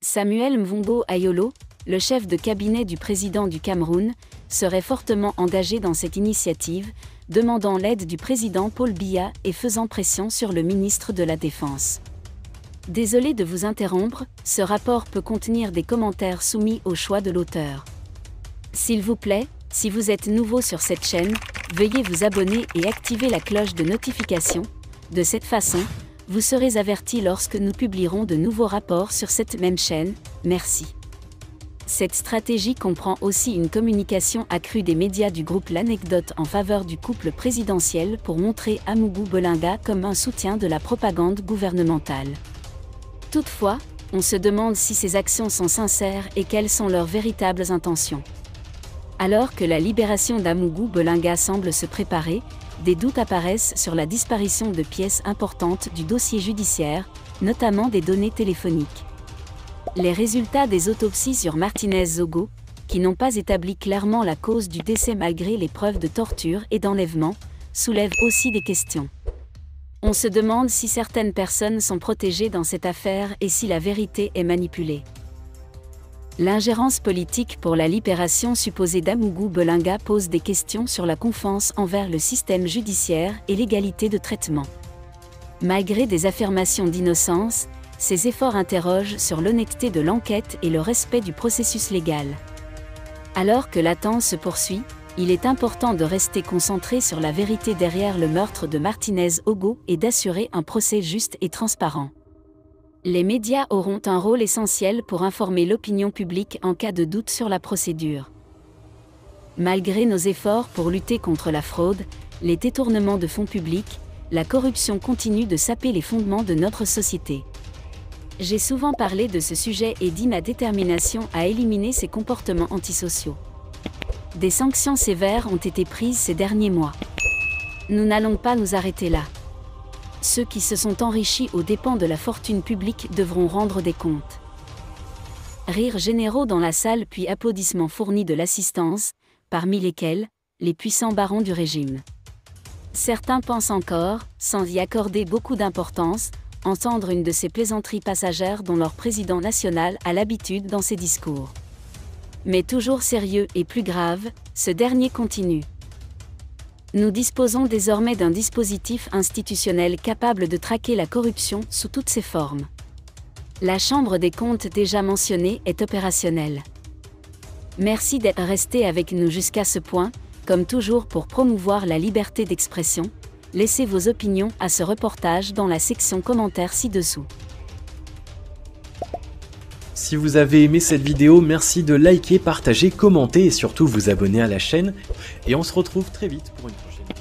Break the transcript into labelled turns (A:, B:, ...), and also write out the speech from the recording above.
A: Samuel Mvongo Ayolo, le chef de cabinet du président du Cameroun, serait fortement engagé dans cette initiative, demandant l'aide du président Paul Biya et faisant pression sur le ministre de la Défense. Désolé de vous interrompre, ce rapport peut contenir des commentaires soumis au choix de l'auteur. S'il vous plaît, si vous êtes nouveau sur cette chaîne, veuillez vous abonner et activer la cloche de notification. De cette façon, vous serez averti lorsque nous publierons de nouveaux rapports sur cette même chaîne. Merci. Cette stratégie comprend aussi une communication accrue des médias du groupe L'Anecdote en faveur du couple présidentiel pour montrer Amougou Bolinga comme un soutien de la propagande gouvernementale. Toutefois, on se demande si ces actions sont sincères et quelles sont leurs véritables intentions. Alors que la libération d'Amougou Bolinga semble se préparer, des doutes apparaissent sur la disparition de pièces importantes du dossier judiciaire, notamment des données téléphoniques. Les résultats des autopsies sur Martinez Zogo, qui n'ont pas établi clairement la cause du décès malgré les preuves de torture et d'enlèvement, soulèvent aussi des questions. On se demande si certaines personnes sont protégées dans cette affaire et si la vérité est manipulée. L'ingérence politique pour la libération supposée d'Amougou Bolinga pose des questions sur la confiance envers le système judiciaire et l'égalité de traitement. Malgré des affirmations d'innocence, ces efforts interrogent sur l'honnêteté de l'enquête et le respect du processus légal. Alors que l'attente se poursuit, il est important de rester concentré sur la vérité derrière le meurtre de Martinez Zogo et d'assurer un procès juste et transparent. Les médias auront un rôle essentiel pour informer l'opinion publique en cas de doute sur la procédure. Malgré nos efforts pour lutter contre la fraude, les détournements de fonds publics, la corruption continue de saper les fondements de notre société. J'ai souvent parlé de ce sujet et dit ma détermination à éliminer ces comportements antisociaux. Des sanctions sévères ont été prises ces derniers mois. Nous n'allons pas nous arrêter là. Ceux qui se sont enrichis aux dépens de la fortune publique devront rendre des comptes. Rires généraux dans la salle puis applaudissements fournis de l'assistance, parmi lesquels, les puissants barons du régime. Certains pensent encore, sans y accorder beaucoup d'importance, entendre une de ces plaisanteries passagères dont leur président national a l'habitude dans ses discours. Mais toujours sérieux et plus grave, ce dernier continue. Nous disposons désormais d'un dispositif institutionnel capable de traquer la corruption sous toutes ses formes. La Chambre des comptes déjà mentionnée est opérationnelle. Merci d'être resté avec nous jusqu'à ce point, comme toujours pour promouvoir la liberté d'expression. Laissez vos opinions à ce reportage dans la section commentaires ci-dessous.
B: Si vous avez aimé cette vidéo, merci de liker, partager, commenter et surtout vous abonner à la chaîne. Et on se retrouve très vite pour une prochaine vidéo.